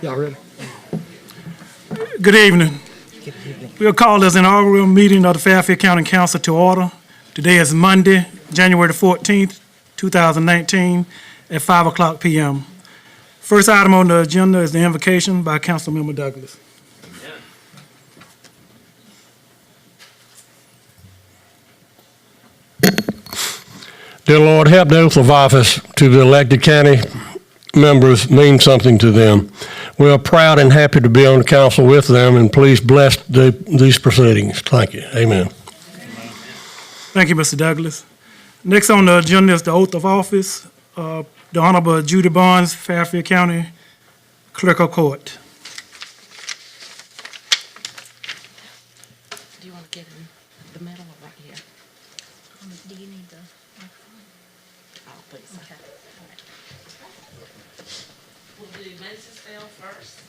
Y'all ready? Good evening. We'll call this inaugural meeting of the Fairfield County Council to order. Today is Monday, January the 14th, 2019, at 5 o'clock p.m. First item on the agenda is the invocation by Councilmember Douglas. Dear Lord, help the oath of office to the elected county members mean something to them. We are proud and happy to be on the council with them, and please bless these proceedings. Thank you. Amen. Thank you, Mr. Douglas. Next on the agenda is the oath of office. The Honorable Judy Barnes, Fairfield County Clerk of Court. Do you want to get in the middle or right here? Do you need the microphone? Oh, please. Okay. We'll do Mensasville first.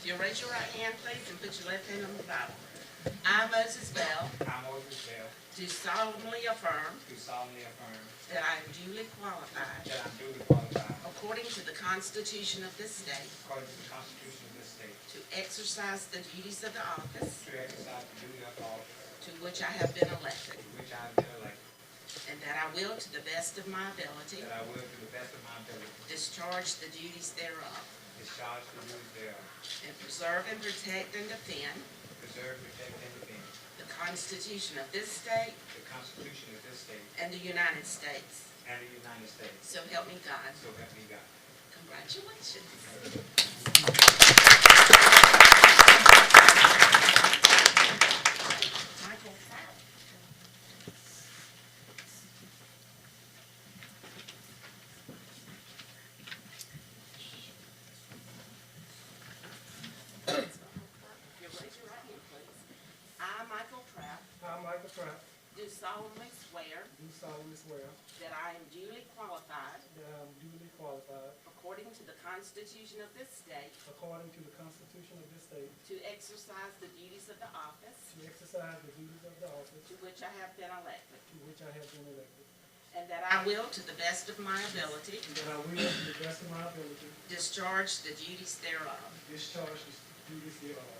You raise your right hand, please, and put your left hand on the Bible. I, Moses Bell, I, Moses Bell, do solemnly affirm do solemnly affirm that I am duly qualified, that I am duly qualified, according to the Constitution of this state, according to the Constitution of this state, to exercise the duties of the office to exercise the duty of office to which I have been elected, to which I have been elected, and that I will, to the best of my ability, that I will, to the best of my ability, discharge the duties thereof, discharge the duties thereof, and preserve and protect and defend preserve, protect, and defend the Constitution of this state the Constitution of this state and the United States. and the United States. So help me God. So help me God. Congratulations. Michael Fowler. You raise your right hand, please. I, Michael Trout, I, Michael Pratt, do solemnly swear do solemnly swear that I am duly qualified, that I am duly qualified, according to the Constitution of this state, according to the Constitution of this state, to exercise the duties of the office to exercise the duties of the office to which I have been elected, to which I have been elected, and that I will, to the best of my ability, and that I will, to the best of my ability, discharge the duties thereof, discharge the duties thereof,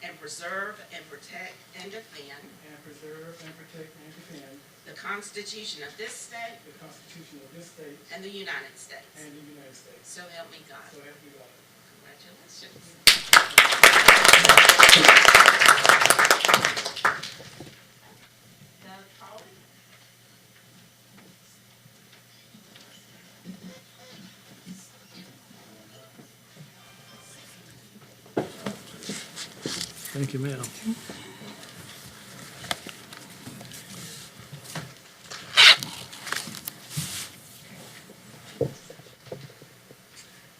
and preserve and protect and defend and preserve and protect and defend the Constitution of this state the Constitution of this state and the United States. and the United States. So help me God. So help me God. Congratulations. Doug Pauly. Thank you, ma'am.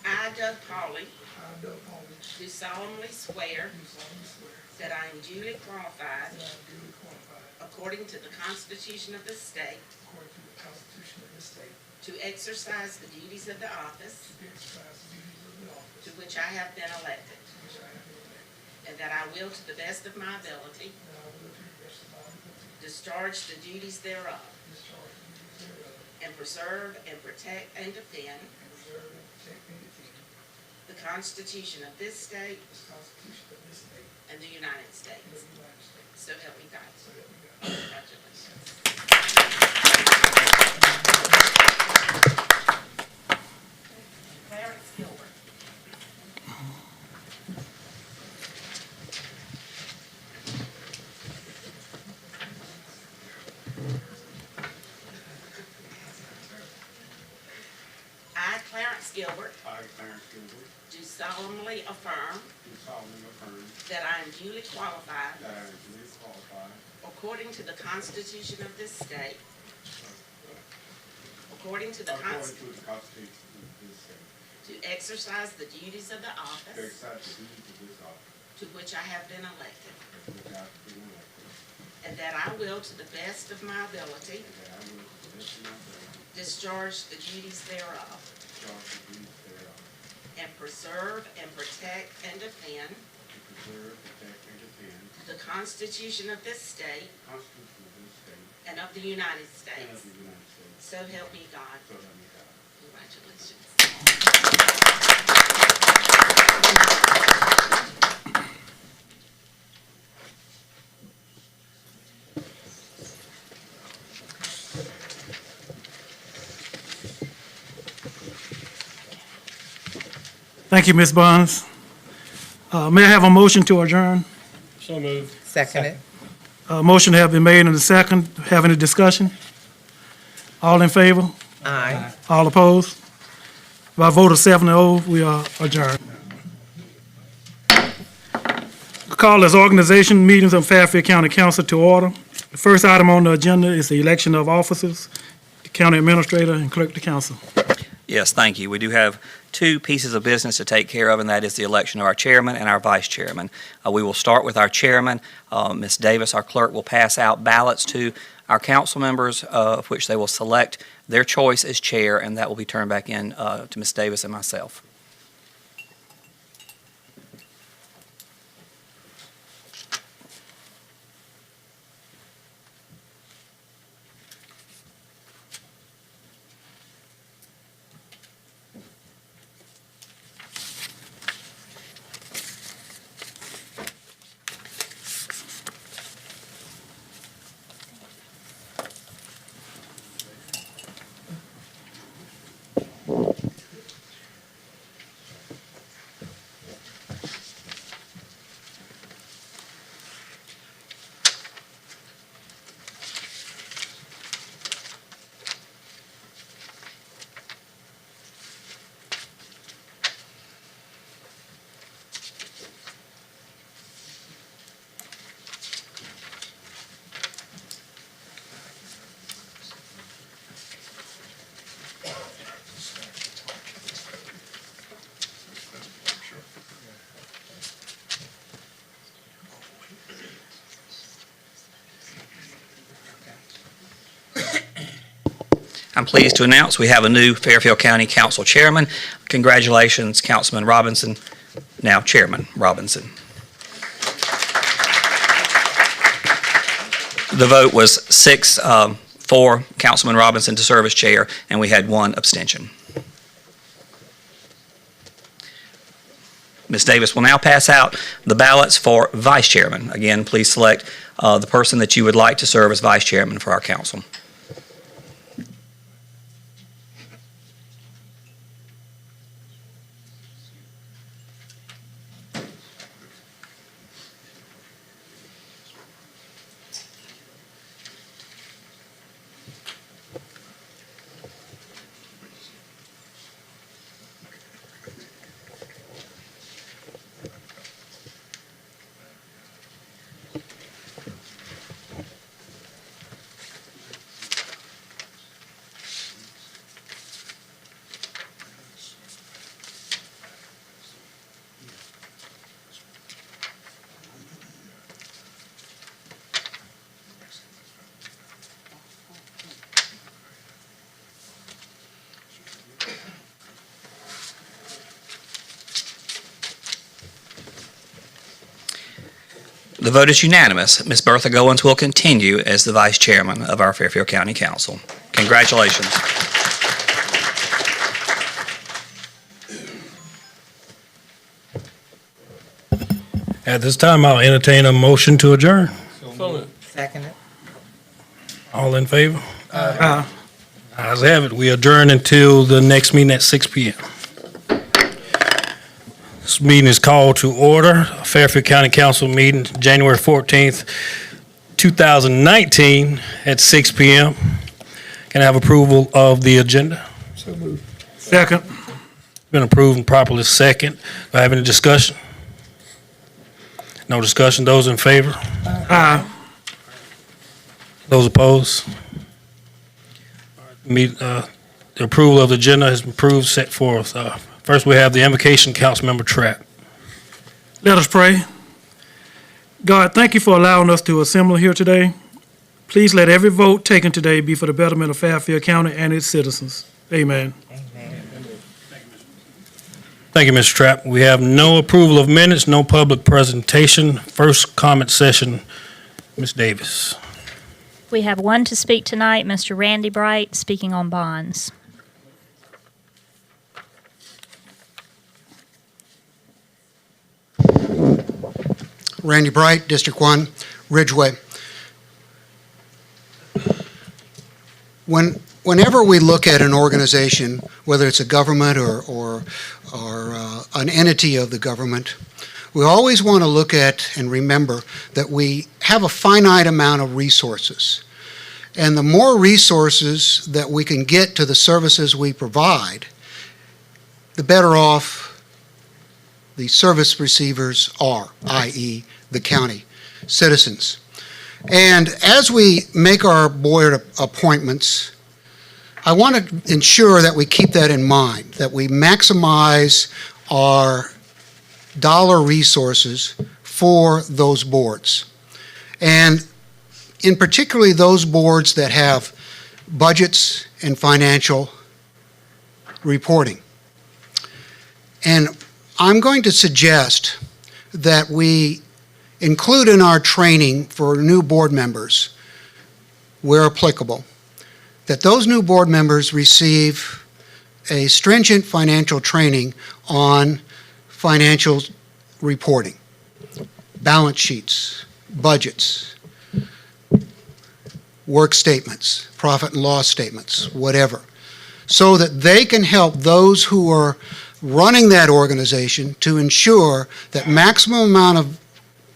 I, Doug Pauly, I, Doug Pauly, do solemnly swear do solemnly swear that I am duly qualified, that I am duly qualified, according to the Constitution of this state, according to the Constitution of this state, to exercise the duties of the office to exercise the duties of the office to which I have been elected, to which I have been elected, and that I will, to the best of my ability, and that I will, to the best of my ability, discharge the duties thereof, discharge the duties thereof, and preserve and protect and defend and preserve and protect and defend the Constitution of this state the Constitution of this state and the United and States. the United States. So help me God. So help me God. Congratulations. Clarence Gilbert. I, Clarence Gilbert, I, Clarence Gilbert, do solemnly affirm do solemnly affirm that I am duly qualified, that I am duly qualified, according to the Constitution of this state, according to the according Constitution, to the Constitution of this state, to exercise the duties of the to office exercise the duties of this office, to which I have been elected, to which I have been elected, and that I will, to the best of my ability, and that I will, to the best of my ability, discharge the duties thereof, discharge the duties thereof, and preserve and protect and defend to preserve, protect, and defend the Constitution of this state the Constitution of this state and of the United and of States. the United States. So help me God. So help me God. Congratulations. Thank you, Ms. Barnes. May I have a motion to adjourn? So moved. Second it. Motion have been made and a second. Have any discussion? All in favor? Aye. All opposed? By a vote of 7-0, we are adjourned. Call this organization meetings of Fairfield County Council to order. The first item on the agenda is the election of officers, the county administrator and clerk to council. Yes, thank you. We do have two pieces of business to take care of, and that is the election of our chairman and our vice chairman. We will start with our chairman. Ms. Davis, our clerk, will pass out ballots to our council members, of which they will select their choice as chair, and that will be turned back in to Ms. Davis and myself. I'm pleased to announce we have a new Fairfield County Council chairman. Congratulations, Councilman Robinson, now Chairman Robinson. The vote was 6 for Councilman Robinson to serve as chair, and we had 1 abstention. Ms. Davis will now pass out the ballots for vice chairman. Again, please select the person that you would like to serve as vice chairman for our council. The vote is unanimous. Ms. Bertha Goins will continue as the vice chairman of our Fairfield County Council. Congratulations. At this time, I'll entertain a motion to adjourn. Second it. All in favor? Aye. Ayes have it. We adjourn until the next meeting at 6 p.m. This meeting is called to order. Fairfield County Council meeting, January 14th, 2019 at 6 p.m. Can I have approval of the agenda? Second. Been approved and properly second. Do I have any discussion? No discussion. Those in favor? Aye. Those opposed? The approval of the agenda has been approved, set forth. First, we have the invocation, Councilmember Trapp. Let us pray. God, thank you for allowing us to assemble here today. Please let every vote taken today be for the betterment of Fairfield County and its citizens. Amen. Amen. Thank you, Mr. Trapp. We have no approval of minutes, no public presentation. First comment session, Ms. Davis. We have one to speak tonight, Mr. Randy Bright, speaking on bonds. Randy Bright, District 1, Ridgeway. Whenever we look at an organization, whether it's a government or an entity of the government, we always want to look at and remember that we have a finite amount of resources. And the more resources that we can get to the services we provide, the better off the service receivers are, i.e. the county citizens. And as we make our board appointments, I want to ensure that we keep that in mind, that we maximize our dollar resources for those boards. And in particularly those boards that have budgets and financial reporting. And I'm going to suggest that we include in our training for new board members, where applicable, that those new board members receive a stringent financial training on financial reporting, balance sheets, budgets, work statements, profit and loss statements, whatever, so that they can help those who are running that organization to ensure that maximum amount of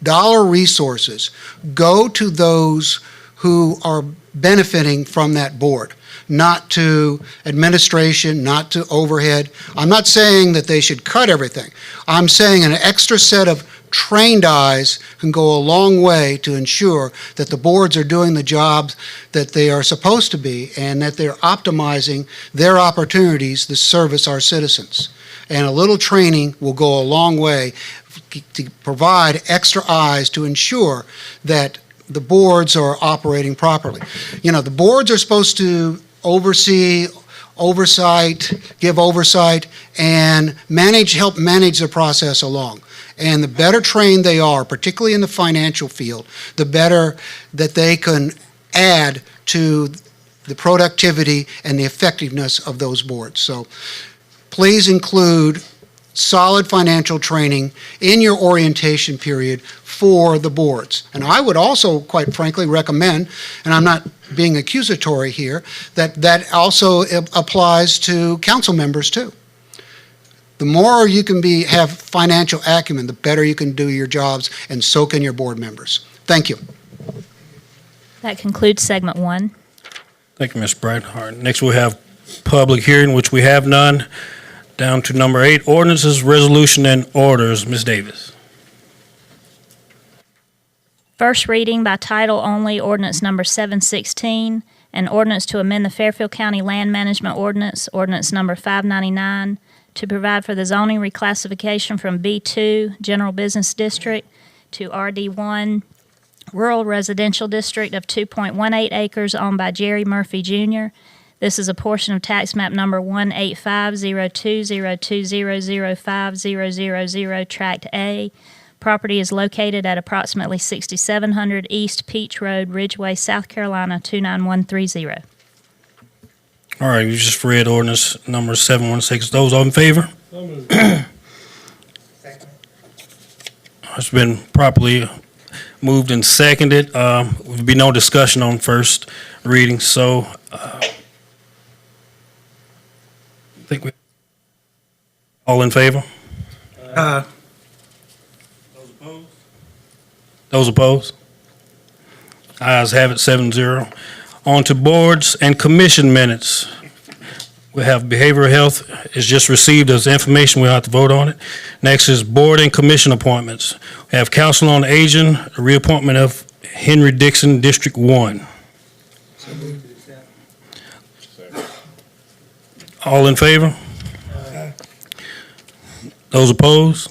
dollar resources go to those who are benefiting from that board, not to administration, not to overhead. I'm not saying that they should cut everything. I'm saying an extra set of trained eyes can go a long way to ensure that the boards are doing the jobs that they are supposed to be and that they're optimizing their opportunities to service our citizens. And a little training will go a long way to provide extra eyes to ensure that the boards are operating properly. You know, the boards are supposed to give oversight, and help manage the process along. And the better trained they are, particularly in the financial field, the better that they can add to the productivity and the effectiveness of those boards. So please include solid financial training in your orientation period for the boards. And I would also, quite frankly, recommend, and I'm not being accusatory here, that also applies to council members too. The more you can have financial acumen, the better you can do your jobs, and so can your board members. Thank you. That concludes segment one. Thank you, Ms. Bright. All right, next we have public hearing, which we have none. Down to number 8, ordinances, resolution, and orders. Ms. Davis. First reading by title only, ordinance number 716, an ordinance to amend the Fairfield County Land Management Ordinance, ordinance number 599, to provide for the zoning reclassification from B2, General Business District, to RD1, Rural Residential District of 2.18 acres owned by Jerry Murphy Jr. This is a portion of tax map number 1850202005000, Tract A. Property is located at approximately 6700 East Peach Road, Ridgeway, South Carolina, 29130. All right, you just read ordinance number 716. Those all in favor? Second. It's been properly moved and seconded. There'll be no discussion on first reading, so I think we all in favor? Those opposed? Ayes have it, 7-0. On to boards and commission minutes. We have behavioral health is just received as information. We'll have to vote on it. Next is board and commission appointments. We have Council on Aging, the reappointment of Henry Dixon, District 1. All in favor? Those opposed?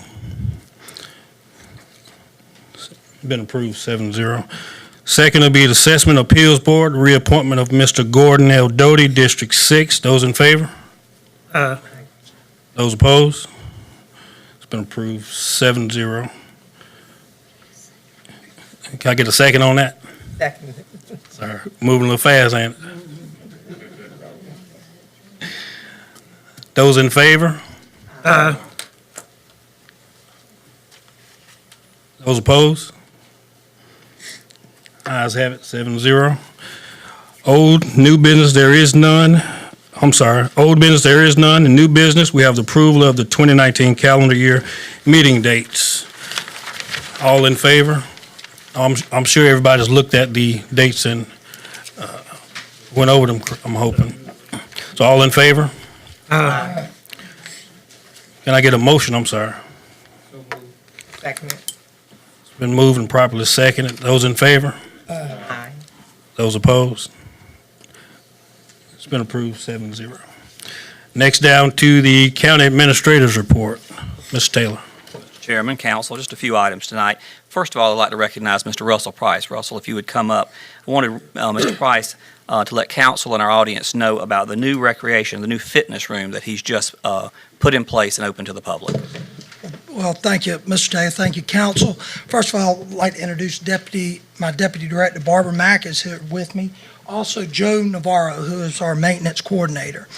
Been approved, 7-0. Second will be the Assessment Appeals Board, reappointment of Mr. Gordon L. Doty, District 6. Those in favor? Those opposed? been approved 7-0. Can I get a second on that? Second. Sorry, moving a little fast, ain't it? Those in favor? Aye. Those opposed? Ayes have it, 7-0. Old, new business, there is none. I'm sorry, old business, there is none. And new business, we have the approval of the 2019 calendar year meeting dates. All in favor? I'm sure everybody's looked at the dates and went over them, I'm hoping. So all in favor? Aye. Can I get a motion? I'm sorry. Second. It's been moved and properly seconded. Those in favor? Aye. Those opposed? It's been approved 7-0. Next down to the county administrator's report. Ms. Taylor. Chairman, Council, just a few items tonight. First of all, I'd like to recognize Mr. Russell Price. Russell, if you would come up. I wanted Mr. Price to let council and our audience know about the new recreation, the new fitness room that he's just put in place and open to the public. Well, thank you, Mr. Taylor. Thank you, council. First of all, I'd like to introduce my Deputy Director, Barbara Mack, is here with me. Also, Joe Navarro, who is our maintenance coordinator.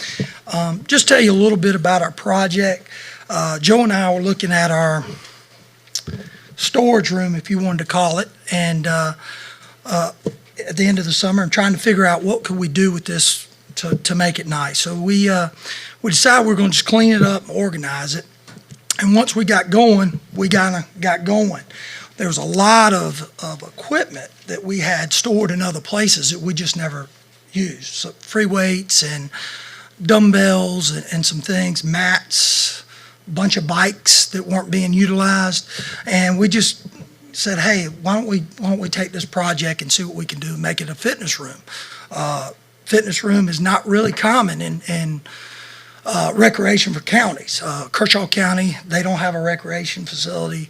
Just tell you a little bit about our project. Joe and I were looking at our storage room, if you wanted to call it, and at the end of the summer, and trying to figure out what could we do with this to make it nice. So we decided we were going to just clean it up and organize it. And once we got going, we kind of got going. There was a lot of equipment that we had stored in other places that we just never used. So free weights and dumbbells and some things, mats, a bunch of bikes that weren't being utilized. And we just said, hey, why don't we take this project and see what we can do and make it a fitness room. Fitness room is not really common in recreation for counties. Kershaw County, they don't have a recreation facility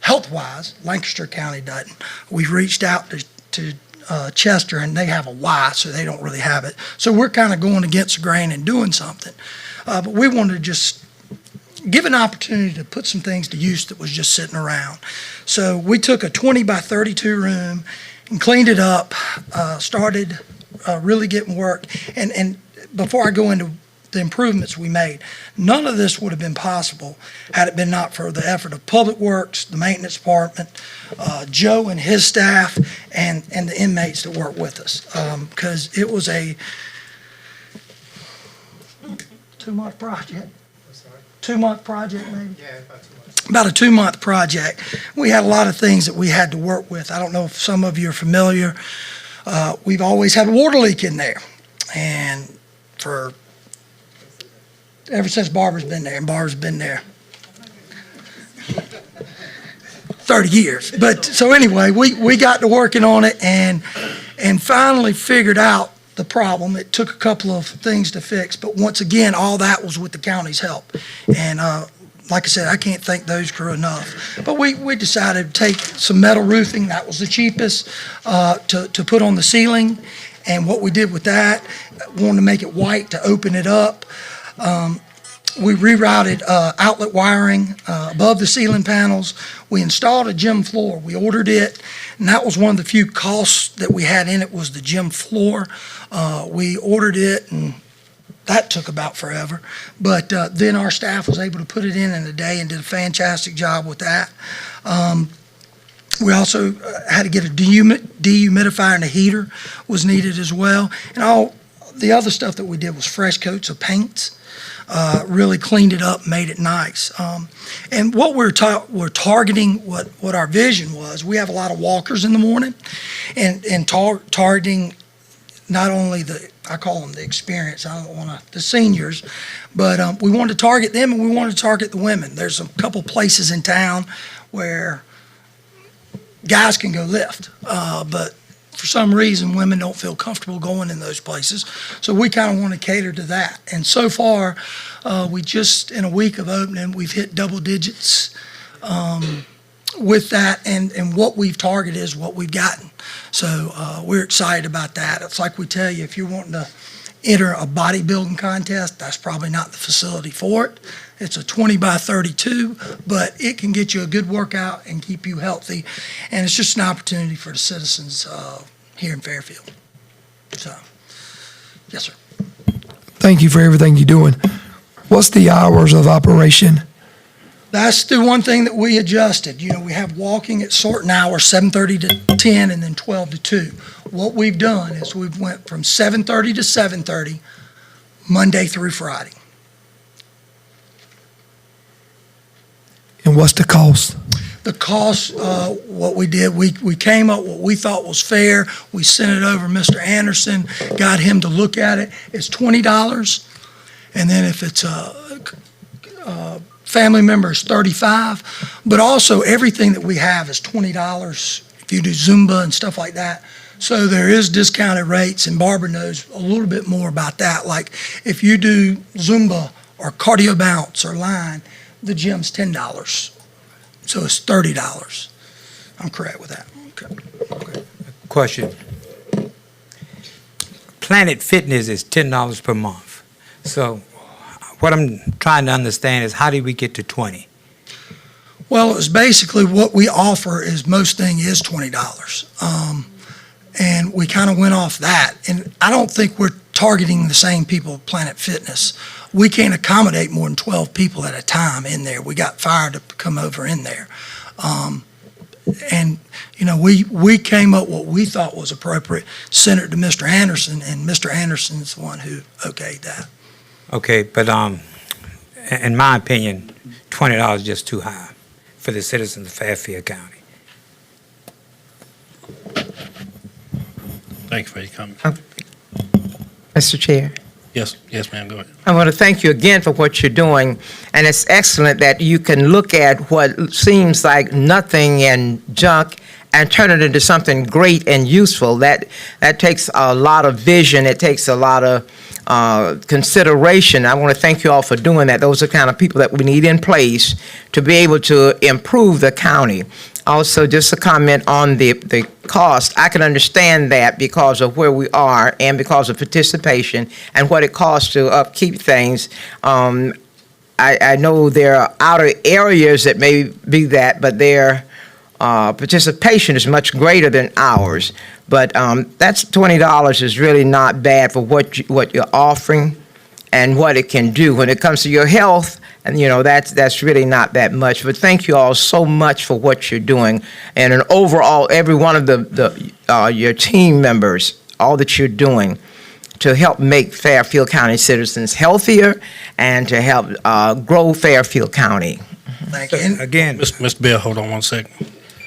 health-wise. Lancaster County doesn't. We've reached out to Chester, and they have a Y, so they don't really have it. So we're kind of going against the grain and doing something. But we wanted to just give an opportunity to put some things to use that was just sitting around. So we took a 20 by 32 room and cleaned it up, started really getting work. And before I go into the improvements we made, none of this would have been possible had it been not for the effort of Public Works, the maintenance department, Joe and his staff, and the inmates that work with us. Because it was a 2-month project. 2-month project, maybe? Yeah, about 2 months. About a 2-month project. We had a lot of things that we had to work with. I don't know if some of you are familiar. We've always had a water leak in there. And ever since Barbara's been there, and Barbara's been there 30 years. But, so anyway, we got to working on it and finally figured out the problem. It took a couple of things to fix, but once again, all that was with the county's help. And like I said, I can't thank those crew enough. But we decided to take some metal roofing, that was the cheapest, to put on the ceiling. And what we did with that, wanted to make it white to open it up. We rerouted outlet wiring above the ceiling panels. We installed a gym floor. We ordered it, and that was one of the few costs that we had in it was the gym floor. We ordered it, and that took about forever. But then our staff was able to put it in a day and did a fantastic job with that. We also had to get a dehumidifier and a heater was needed as well. And all the other stuff that we did was fresh coats of paints. Really cleaned it up, made it nice. And what we're targeting, what our vision was, we have a lot of walkers in the morning, and targeting not only I call them the experience, I don't want the seniors, but we wanted to target them, and we wanted to target the women. There's a couple places in town where guys can go lift, but for some reason, women don't feel comfortable going in those places. So we kind of want to cater to that. And so far, we just, in a week of opening, we've hit double digits with that. And what we've targeted is what we've gotten. So we're excited about that. It's like we tell you, if you're wanting to enter a bodybuilding contest, that's probably not the facility for it. It's a 20 by 32, but it can get you a good workout and keep you healthy. And it's just an opportunity for the citizens here in Fairfield. So, yes, sir. Thank you for everything you're doing. What's the hours of operation? That's the one thing that we adjusted. You know, we have walking at certain hours, 7:30 to 10 and then 12 to 2. What we've done is we've went from 7:30 to 7:30, Monday through Friday. And what's the cost? The cost, what we did, we came up what we thought was fair. We sent it over to Mr. Anderson, got him to look at it. It's $20. And then if it's a family member, it's $35. But also, everything that we have is $20 if you do Zumba and stuff like that. So there is discounted rates, and Barbara knows a little bit more about that. Like if you do Zumba or cardio bounce or line, the gym's $10. So it's $30. I'm correct with that. Okay. Question. Planet Fitness is $10 per month. So what I'm trying to understand is how did we get to 20? Well, it's basically what we offer is most thing is $20. And we kind of went off that. And I don't think we're targeting the same people at Planet Fitness. We can't accommodate more than 12 people at a time in there. We got fire to come over in there. And, you know, we came up what we thought was appropriate, sent it to Mr. Anderson, and Mr. Anderson's the one who okayed that. Okay, but in my opinion, $20 is just too high for the citizens of Fairfield County. Thank you for your comment. Mr. Chair, Yes, ma'am, go ahead. I want to thank you again for what you're doing, and it's excellent that you can look at what seems like nothing and junk and turn it into something great and useful. That takes a lot of vision. It takes a lot of consideration. I want to thank you all for doing that. Those are the kind of people that we need in place to be able to improve the county. Also, just a comment on the cost. I can understand that because of where we are and because of participation and what it costs to upkeep things. I know there are outer areas that may be that, but their participation is much greater than ours. But that's $20 is really not bad for what you're offering and what it can do when it comes to your health. And, you know, that's really not that much. But thank you all so much for what you're doing. And overall, every one of your team members, all that you're doing to help make Fairfield County citizens healthier and to help grow Fairfield County. Thank you. And Again, Mr. Bell, hold on one second.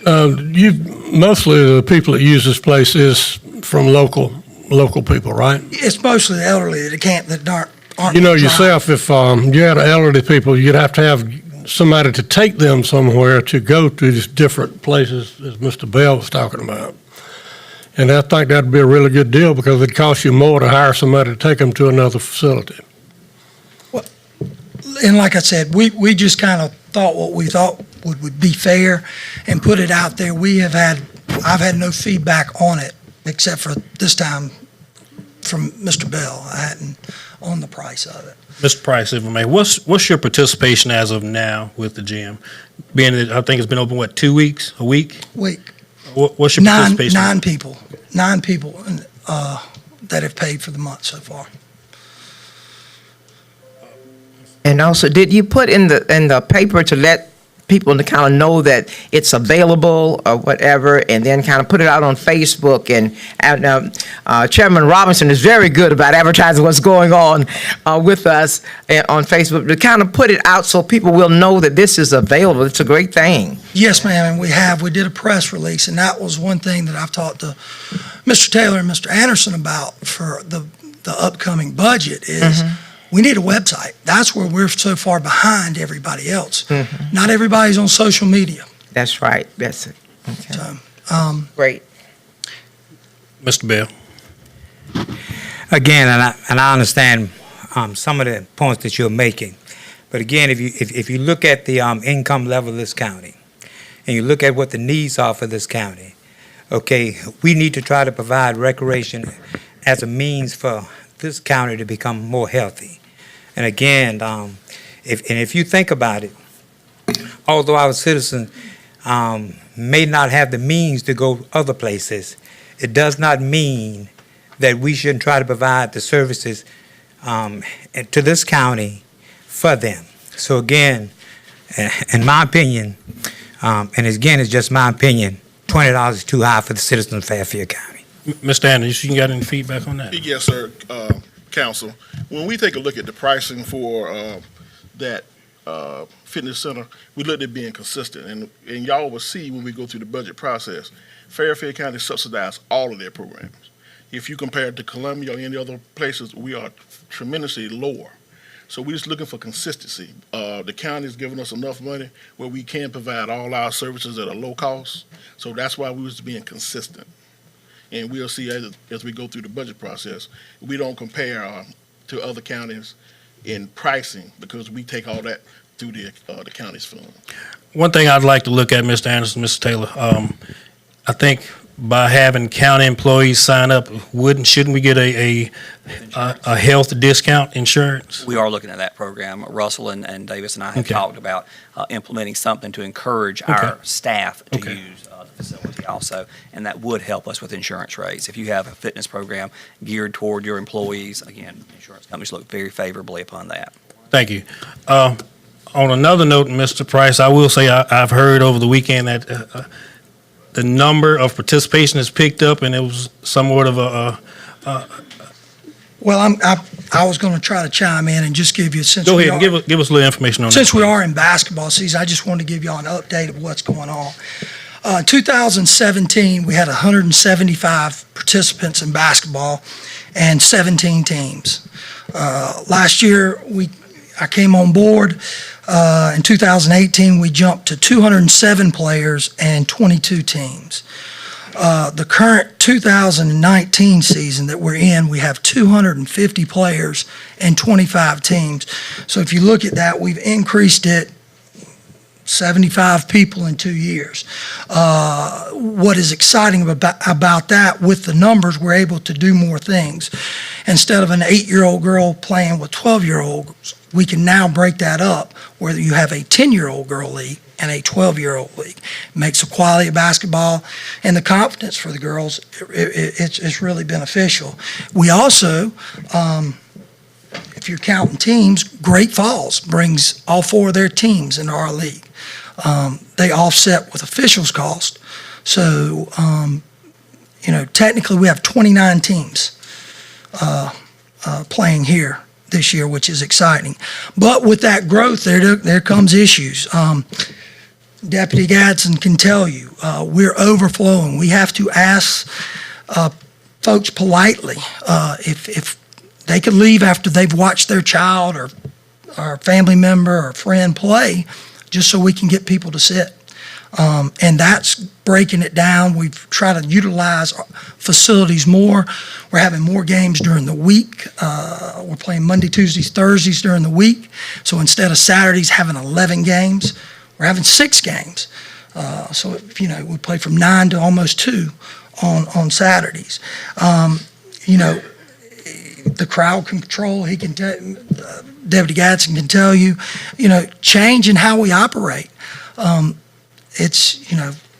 Mostly the people that use this place is from local people, right? it's mostly the elderly that aren't You know trying. yourself, if you had elderly people, you'd have to have somebody to take them somewhere to go to these different places, as Mr. Bell was talking about. And I think that'd be a really good deal because it'd cost you more to hire somebody to take them to another facility. And like I said, we just kind of thought what we thought would be fair and put it out there. I've had no feedback on it except for this time from Mr. Bell. I hadn't on the price of it. Mr. Price, if I may, what's your participation as of now with the gym? Being that I think it's been open, what, 2 weeks, a week? Week. What's your participation? Nine people that have paid for the month so far. And also, did you put in the paper to let people to kind of know that it's available or whatever, and then kind of put it out on Facebook? And Chairman Robinson is very good about advertising what's going on with us on Facebook, to kind of put it out so people will know that this is available. It's a great thing. Yes, ma'am, and we did a press release, and that was one thing that I've talked to Mr. Taylor and Mr. Anderson about for the upcoming budget is we need a website. That's where we're so far behind everybody else. Not everybody's on social media. That's right. That's it. Okay. So, Great. Mr. Bell. again, and I understand some of the points that you're making, but again, if you look at the income level of this county, and you look at what the needs are for this county, okay, we need to try to provide recreation as a means for this county to become more healthy. And again, if you think about it, although our citizens may not have the means to go other places, it does not mean that we shouldn't try to provide the services to this county for them. So again, in my opinion, and again, it's just my opinion, $20 is too high for the citizens of Fairfield County. Mr. Anderson, you got any feedback on that? Yes, sir, Council. When we take a look at the pricing for that fitness center, we looked at being consistent. And y'all will see when we go through the budget process, Fairfield County subsidized all of their programs. If you compare it to Columbia or any other places, we are tremendously lower. So we're just looking for consistency. The county's giving us enough money where we can provide all our services at a low cost. So that's why we was being consistent. And we'll see as we go through the budget process, we don't compare to other counties in pricing because we take all that through the county's fund. One thing I'd like to look at, Mr. Anderson, Mr. Taylor, I think by having county employees sign up, shouldn't we get a health discount insurance? We are looking at that program. Russell and Davis and I have Okay. talked about implementing something to encourage Okay. our staff to Okay. use the facility also, and that would help us with insurance rates. If you have a fitness program geared toward your employees, again, insurance companies look very favorably upon that. Thank you. On another note, Mr. Price, I will say I've heard over the weekend that the number of participation has picked up, and it was somewhat of Well, I was going to try to chime in and just give you, since Go we ahead and are- give us a little information on that. Since we are in basketball season, I just wanted to give y'all an update of what's going on. 2017, we had 175 participants in basketball and 17 teams. Last year, I came on board. In 2018, we jumped to 207 players and 22 teams. The current 2019 season that we're in, we have 250 players and 25 teams. So if you look at that, we've increased it 75 people in 2 years. What is exciting about that, with the numbers, we're able to do more things. Instead of an 8-year-old girl playing with 12-year-olds, we can now break that up where you have a 10-year-old girl league and a 12-year-old league. It makes the quality of basketball and the confidence for the girls, it's really beneficial. We also, if you're counting teams, Great Falls brings all 4 of their teams into our league. They offset with officials' cost. So, technically we have 29 teams playing here this year, which is exciting. But with that growth, there comes issues. Deputy Gadsden can tell you, we're overflowing. We have to ask folks politely if they could leave after they've watched their child or family member or friend play, just so we can get people to sit. And that's breaking it down. We've tried to utilize facilities more. We're having more games during the week. We're playing Monday, Tuesdays, Thursdays during the week. So instead of Saturdays having 11 games, we're having 6 games. So, we play from 9 to almost 2 on Saturdays. The crowd control, he can tell, Deputy Gadsden can tell you, change in how we operate.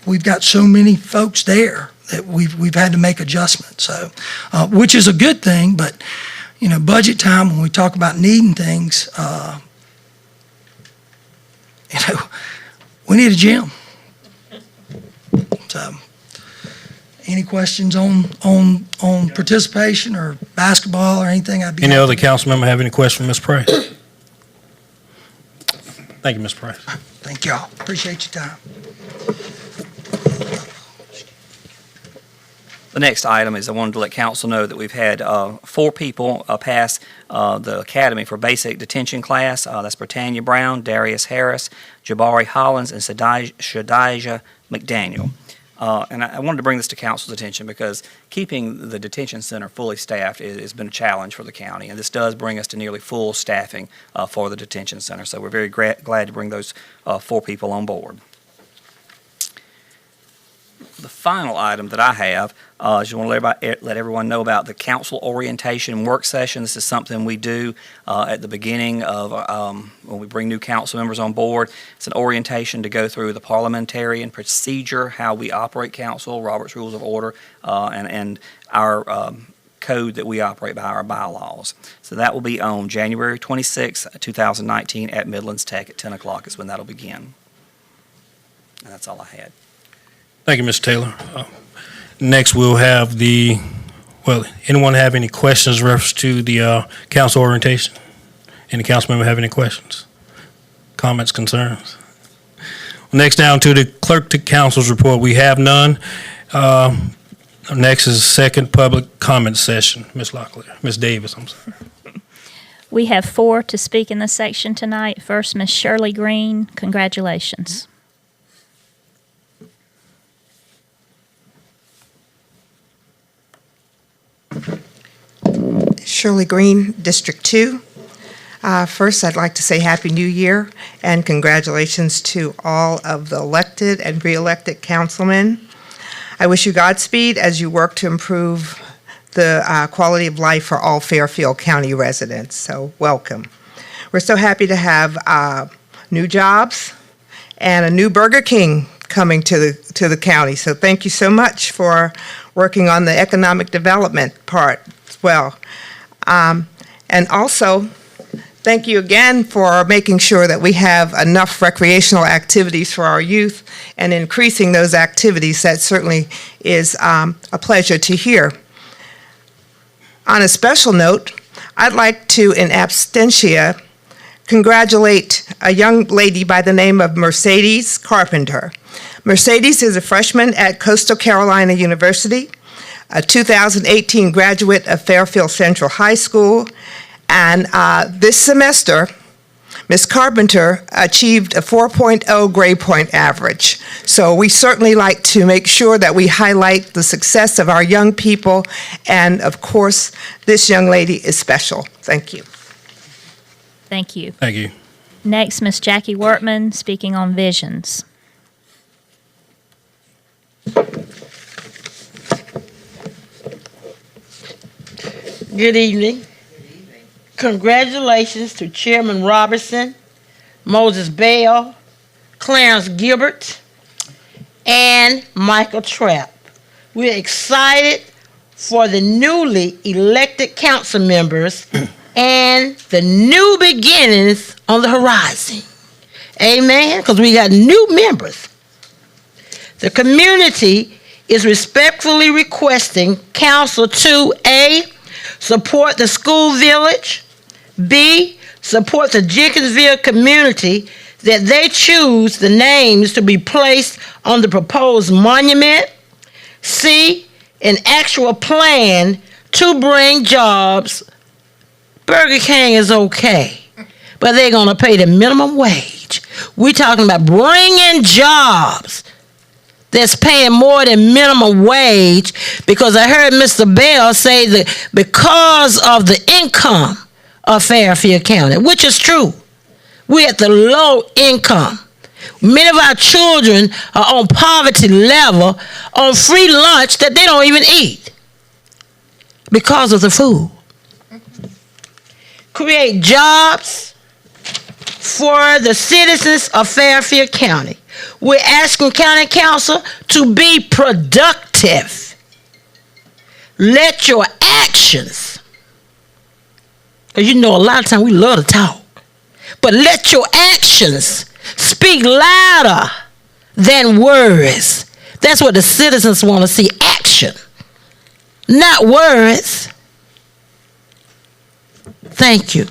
We've got so many folks there that we've had to make adjustments. So, which is a good thing, but, budget time, when we talk about needing things, we need a gym. So, any questions on participation or basketball or anything? I'd be Any happy other to- council member have any question for Ms. Price? Thank you, Ms. Price. Thank y'all. Appreciate your time. The next item is I wanted to let council know that we've had 4 people pass the Academy for Basic Detention class. That's Britannia Brown, Darius Harris, Jabari Hollins, and Shadijah McDaniel. And I wanted to bring this to council's attention because keeping the detention center fully staffed has been a challenge for the county, and this does bring us to nearly full staffing for the detention center. So we're very glad to bring those 4 people on board. The final item that I have is just want to let everyone know about the council orientation work session. This is something we do at the beginning of when we bring new council members on board. It's an orientation to go through the parliamentarian procedure, how we operate council, Robert's Rules of Order, and our code that we operate by, our bylaws. So that will be on January 26, 2019 at Midlands Tech at 10 o'clock is when that'll begin. And that's all I had. Thank you, Mr. Taylor. Next, we'll have anyone have any questions in reference to the council orientation? Any council member have any questions, comments, concerns? Next, down to the clerk to council's report. We have none. Next is second public comment session. Ms. Davis, I'm sorry. We have 4 to speak in this section tonight. First, Ms. Shirley Green, congratulations. Shirley Green, District 2. First, I'd like to say Happy New Year and congratulations to all of the elected and re-elected councilmen. I wish you Godspeed as you work to improve the quality of life for all Fairfield County residents, so welcome. We're so happy to have new jobs and a new Burger King coming to the county, so thank you so much for working on the economic development part as well. And also, thank you again for making sure that we have enough recreational activities for our youth and increasing those activities. That certainly is a pleasure to hear. On a special note, I'd like to, in absentia, congratulate a young lady by the name of Mercedes Carpenter. Mercedes is a freshman at Coastal Carolina University, a 2018 graduate of Fairfield Central High School, and this semester, Ms. Carpenter achieved a 4.0 grade point average. So we certainly like to make sure that we highlight the success of our young people, and of course, this young lady is special. Thank you. Thank you. Thank you. Next, Ms. Jackie Wortman, speaking on visions. Good evening. Congratulations to Chairman Robertson, Moses Bell, Clarence Gilbert, and Michael Trapp. We're excited for the newly elected council members and the new beginnings on the horizon. Amen, because we got new members. The community is respectfully requesting council to A, support the school village, B, support the Jenkinsville community that they choose the names to be placed on the proposed monument, C, an actual plan to bring jobs. Burger King is okay, but they're going to pay the minimum wage. We're talking about bringing jobs that's paying more than minimum wage, because I heard Mr. Bell say that because of the income of Fairfield County, which is true. We're at the low income. Many of our children are on poverty level, on free lunch that they don't even eat because of the food. Create jobs for the citizens of Fairfield County. We're asking County Council to be productive. Let your actions, because you know a lot of times we love to talk, but let your actions speak louder than words. That's what the citizens want to see, action, not words. Thank you.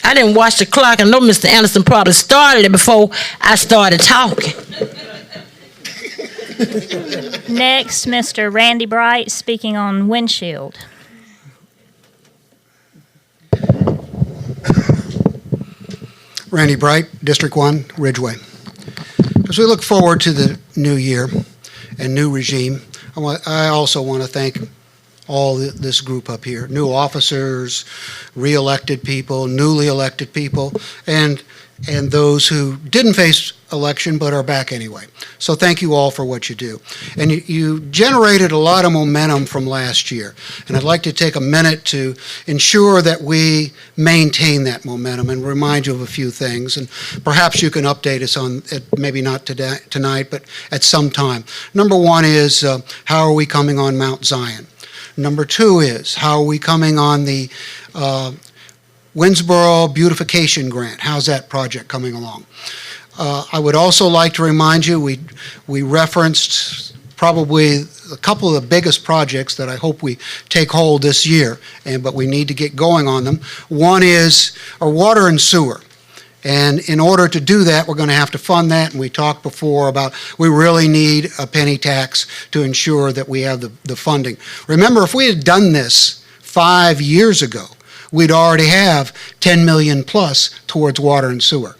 I didn't watch the clock. I know Mr. Anderson probably started it before I started talking. Next, Mr. Randy Bright, speaking on windshield. Randy Bright, District 1, Ridgeway. As we look forward to the new year and new regime, I also want to thank all this group up here, new officers, re-elected people, newly elected people, and and those who didn't face election but are back anyway. So thank you all for what you do. And you generated a lot of momentum from last year, and I'd like to take a minute to ensure that we maintain that momentum and remind you of a few things, and perhaps you can update us on it, maybe not today, tonight, but at some time. Number one is, how are we coming on Mount Zion? Number two is, how are we coming on the Winsboro Beautification Grant? How's that project coming along? I would also like to remind you, we referenced probably a couple of the biggest projects that I hope we take hold this year, but we need to get going on them. One is our water and sewer. And in order to do that, we're going to have to fund that. And we talked before about we really need a penny tax to ensure that we have the funding. Remember, if we had done this 5 years ago, we'd already have 10 million plus towards water and sewer.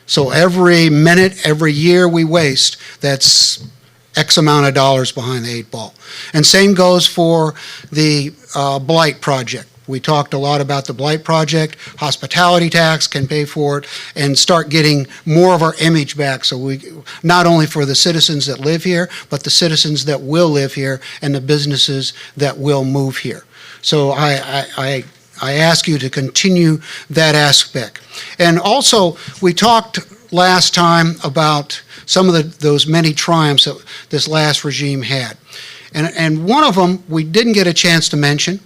So every minute, every year we waste, that's X amount of dollars behind the 8 ball. And same goes for the Blight project. We talked a lot about the Blight project. Hospitality tax can pay for it and start getting more of our image back. So we, not only for the citizens that live here, but the citizens that will live here and the businesses that will move here. So I ask you to continue that aspect. And also, we talked last time about some of those many triumphs that this last regime had. And one of them we didn't get a chance to mention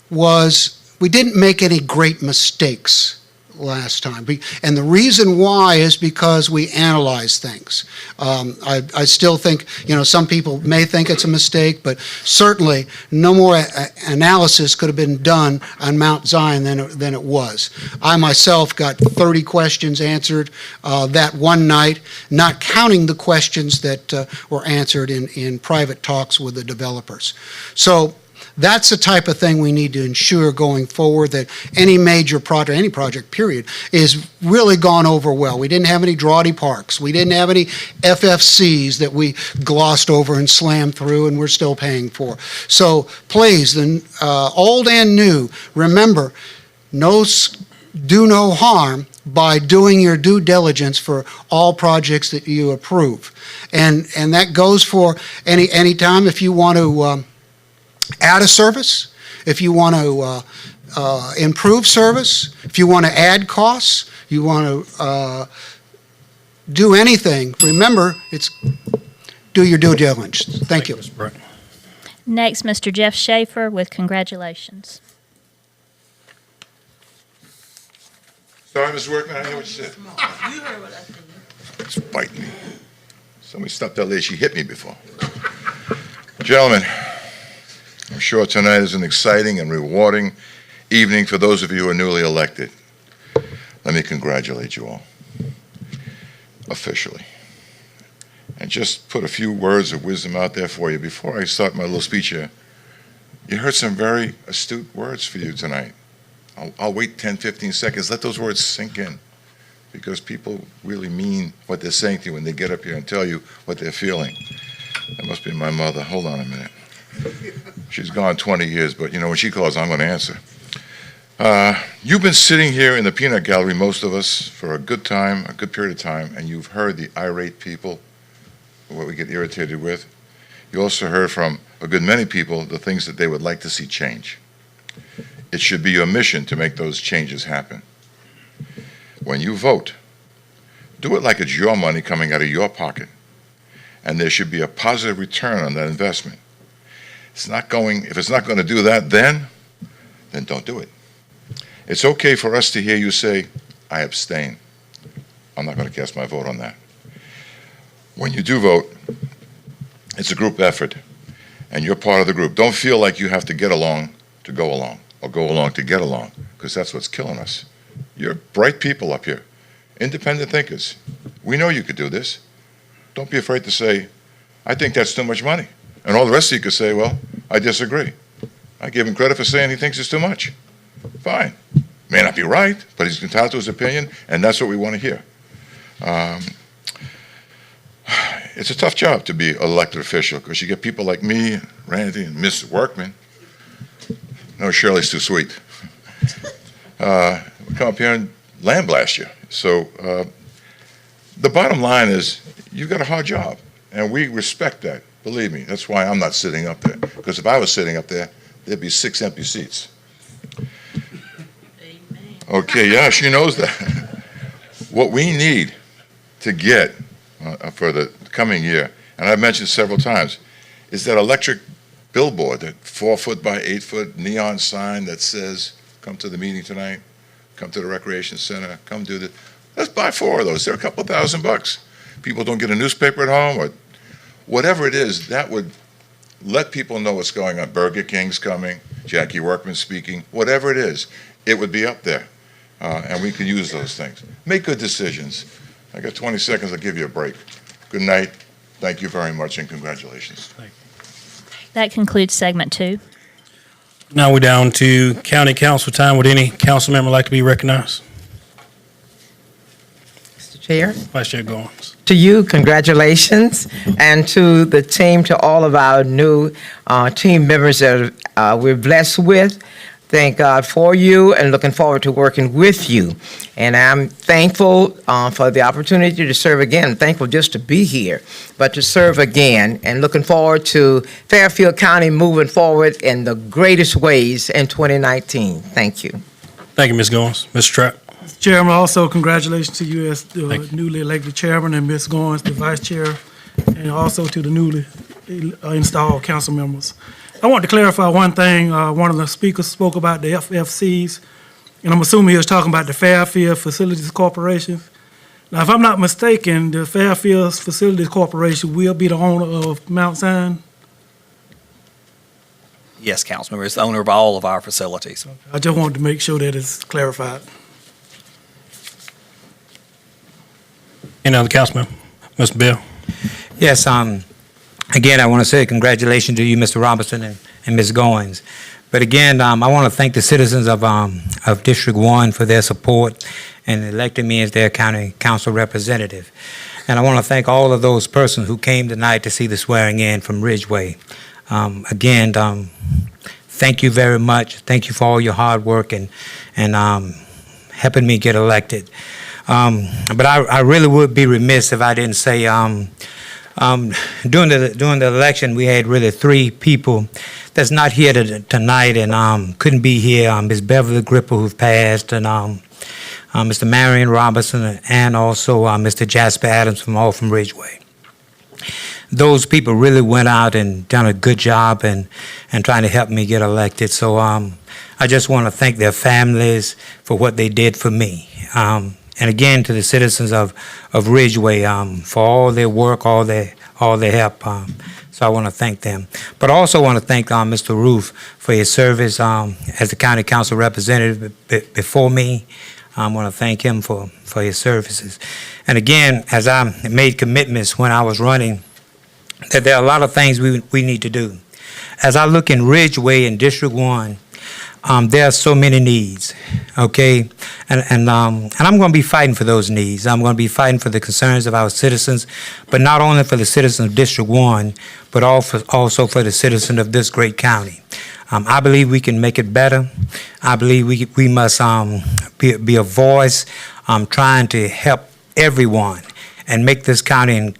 was we didn't make any great mistakes last time. And the reason why is because we analyze things. I still think, some people may think it's a mistake, but certainly no more analysis could have been done on Mount Zion than it was. I myself got 30 questions answered that one night, not counting the questions that were answered in private talks with the developers. So that's the type of thing we need to ensure going forward, that any major project, any project period, is really gone over well. We didn't have any Drawdy Parks. We didn't have any FFCs that we glossed over and slammed through and we're still paying for. So please, old and new, remember, do no harm by doing your due diligence for all projects that you approve. And that goes for any time if you want to add a service, if you want to improve service, if you want to add costs, you want to do anything, remember, do your due diligence. Thank you. Mr. Brett. Next, Mr. Jeff Schaefer with congratulations. Sorry, Ms. Workman, I didn't hear what you said. You heard what I said. It's biting me. Somebody stopped that lady, she hit me before. Gentlemen, I'm sure tonight is an exciting and rewarding evening for those of you who are newly elected. Let me congratulate you all, officially. And just put a few words of wisdom out there for you. Before I start my little speech here, you heard some very astute words for you tonight. I'll wait 10, 15 seconds. Let those words sink in, because people really mean what they're saying to you when they get up here and tell you what they're feeling. That must be my mother. Hold on a minute. She's gone 20 years, but when she calls, I'm going to answer. You've been sitting here in the peanut gallery, most of us, for a good period of time, and you've heard the irate people, what we get irritated with. You also heard from a good many people the things that they would like to see change. It should be your mission to make those changes happen. When you vote, do it like it's your money coming out of your pocket, and there should be a positive return on that investment. If it's not going to do that, then don't do it. It's okay for us to hear you say, I abstain. I'm not going to cast my vote on that. When you do vote, it's a group effort, and you're part of the group. Don't feel like you have to get along to go along, or go along to get along, because that's what's killing us. You're bright people up here, independent thinkers. We know you could do this. Don't be afraid to say, I think that's too much money. And all the rest of you could say, well, I disagree. I give him credit for saying he thinks it's too much. Fine. May not be right, but he's entitled to his opinion, and that's what we want to hear. It's a tough job to be an elected official, because you get people like me, Randy, and Miss Workman. No, Shirley's too sweet. We come up here and lambaste you. So the bottom line is, you've got a hard job, and we respect that. Believe me, that's why I'm not sitting up there. Because if I was sitting up there, there'd be 6 empty seats. Okay, yeah, she knows that. What we need to get for the coming year, and I've mentioned several times, is that electric billboard, that 4-foot by 8-foot neon sign that says, come to the meeting tonight, come to the recreation center, come do this. Let's buy 4 of those. They're a couple $1,000. People don't get a newspaper at home, or whatever it is, that would let people know what's going on. Burger King's coming, Jackie Workman speaking, whatever it is, it would be up there. And we can use those things. Make good decisions. I got 20 seconds, I'll give you a break. Good night. Thank you very much, and congratulations. That concludes segment 2. Now we're down to county council time. Would any council member like to be recognized? Mr. Chair? Vice Chair Goins. To you, congratulations, and to the team, to all of our new team members that we're blessed with. Thank God for you and looking forward to working with you. And I'm thankful for the opportunity to serve again. I'm thankful just to be here, but to serve again, and looking forward to Fairfield County moving forward in the greatest ways in 2019. Thank you. Thank you, Ms. Goins. Mr. Trapp. Chairman, also congratulations to you as the newly elected chairman, and Ms. Goins, the vice chair, and also to the newly installed council members. I want to clarify one thing. One of the speakers spoke about the FFCs, and I'm assuming he was talking about the Fairfield Facilities Corporation. Now, if I'm not mistaken, the Fairfield Facilities Corporation will be the owner of Mount Zion. Yes, Councilmember, it's the owner of all of our facilities. I just wanted to make sure that it's clarified. Any other council member? Mr. Bell. Yes, again, I want to say congratulations to you, Mr. Robinson and Ms. Goins. But again, I want to thank the citizens of District 1 for their support and electing me as their county council representative. And I want to thank all of those persons who came tonight to see the swearing in from Ridgeway. Again, thank you very much. Thank you for all your hard work and helping me get elected. But I really would be remiss if I didn't say during the election, we had really 3 people that's not here tonight and couldn't be here. Ms. Beverly Gripper, who passed, and Mr. Marion Robinson, and also Mr. Jasper Adams from Ridgeway. Those people really went out and done a good job and trying to help me get elected. So I just want to thank their families for what they did for me. And again, to the citizens of Ridgeway for all their work, all their help. So I want to thank them. But I also want to thank Mr. Roof for his service as the county council representative before me. I want to thank him for his services. And again, as I made commitments when I was running, that there are a lot of things we need to do. As I look in Ridgeway in District 1, there are so many needs, okay? And I'm going to be fighting for those needs. I'm going to be fighting for the concerns of our citizens, but not only for the citizens of District 1, but also for the citizens of this great county. I believe we can make it better. I believe we must be a voice trying to help everyone and make this county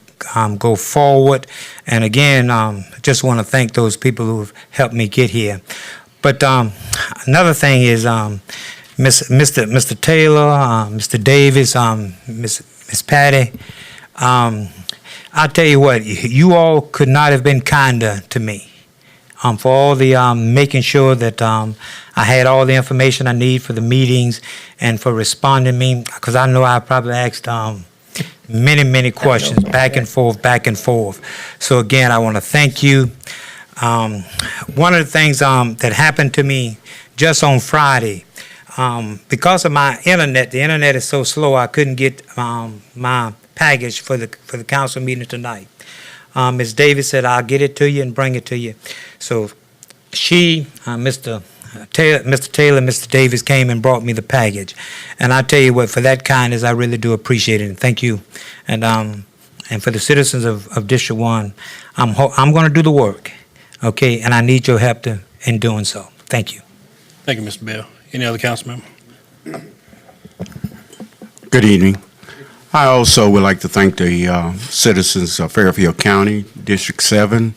go forward. And again, just want to thank those people who have helped me get here. But another thing is Mr. Taylor, Mr. Davis, Miss Patty, I tell you what, you all could not have been kinder to me for all the making sure that I had all the information I need for the meetings and for responding to me, because I know I probably asked many questions back and forth. So again, I want to thank you. One of the things that happened to me just on Friday, because of my internet, the internet is so slow, I couldn't get my package for the council meeting tonight. Ms. Davis said, I'll get it to you and bring it to you. So she, Mr. Taylor, Mr. Davis came and brought me the package. And I tell you what, for that kindness, I really do appreciate it. And thank you. And for the citizens of District 1, I'm going to do the work. Okay, and I need your help in doing so. Thank you. Thank you, Mr. Bell. Any other council member? Good evening. I also would like to thank the citizens of Fairfield County, District 7,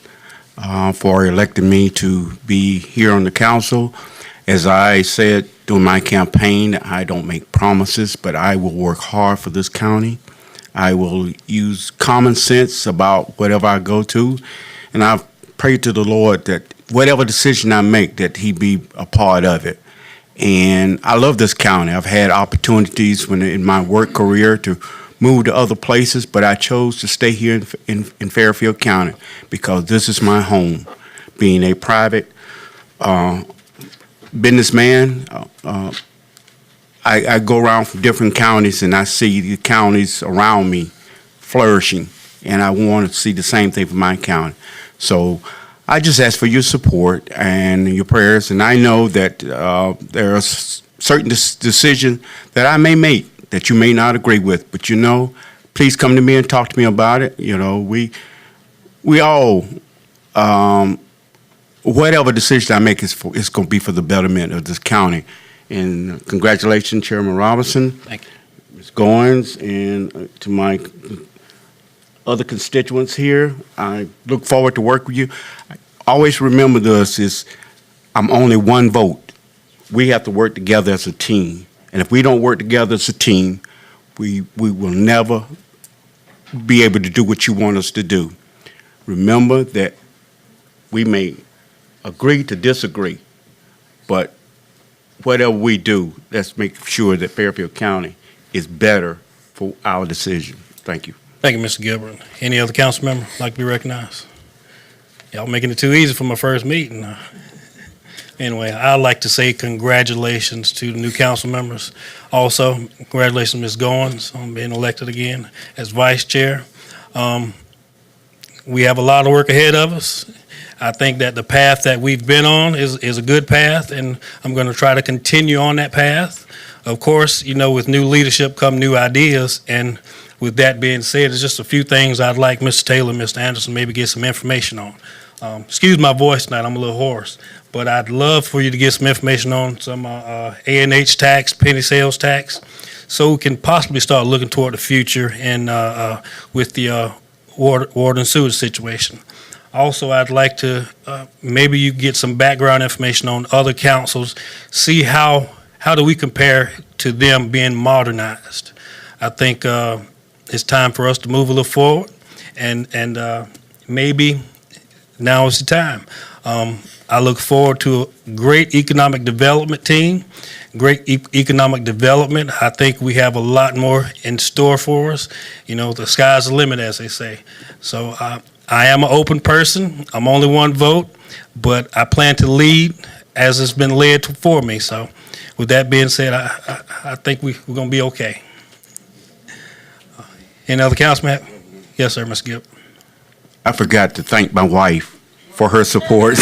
for electing me to be here on the council. As I said during my campaign, I don't make promises, but I will work hard for this county. I will use common sense about whatever I go to, and I've prayed to the Lord that whatever decision I make, that He be a part of it. And I love this county. I've had opportunities in my work career to move to other places, but I chose to stay here in Fairfield County because this is my home. Being a private businessman, I go around from different counties and I see the counties around me flourishing, and I want to see the same thing for my county. So I just ask for your support and your prayers, and I know that there are certain decisions that I may make that you may not agree with, but please come to me and talk to me about it. We all, whatever decision I make is going to be for the betterment of this county. And congratulations, Chairman Robinson. Thank you. Ms. Goins, and to my other constituents here. I look forward to work with you. Always remember this, I'm only one vote. We have to work together as a team. And if we don't work together as a team, we will never be able to do what you want us to do. Remember that we may agree to disagree, but whatever we do, let's make sure that Fairfield County is better for our decision. Thank you. Thank you, Mr. Gilbert. Any other council member like to be recognized? Y'all making it too easy for my first meeting. Anyway, I'd like to say congratulations to the new council members. Also, congratulations, Ms. Goins, on being elected again as vice chair. We have a lot of work ahead of us. I think that the path that we've been on is a good path, and I'm going to try to continue on that path. Of course, with new leadership come new ideas, and with that being said, there's just a few things I'd like Mr. Taylor and Mr. Anderson maybe get some information on. Excuse my voice tonight, I'm a little hoarse, but I'd love for you to get some information on some A&H tax, penny sales tax, so we can possibly start looking toward the future and with the water and sewage situation. Also, I'd like to maybe you get some background information on other councils, see how do we compare to them being modernized. I think it's time for us to move a little forward, and maybe now is the time. I look forward to a great economic development team, great economic development. I think we have a lot more in store for us. The sky's the limit, as they say. So I am an open person. I'm only one vote, but I plan to lead as it's been led for me. So with that being said, I think we're going to be okay. Any other councilman? Yes, sir, Mr. Gibb. I forgot to thank my wife for her support.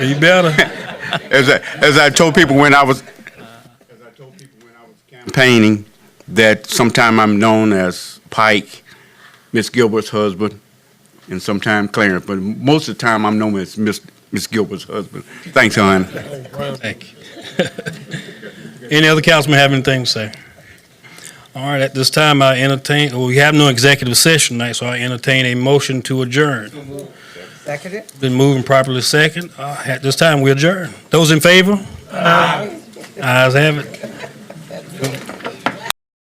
You better. As I told people when I was campaigning, that sometime I'm known as Pike, Miss Gilbert's husband, and sometime Clarence, but most of the time I'm known as Miss Gilbert's husband. Thanks, hon. Thank you. Any other councilman have anything to say? All right, at this time, we have no executive session tonight, so I entertain a motion to adjourn. Seconded. Been moving properly second. At this time, we adjourn. Those in favor? Aye. Ayes have it.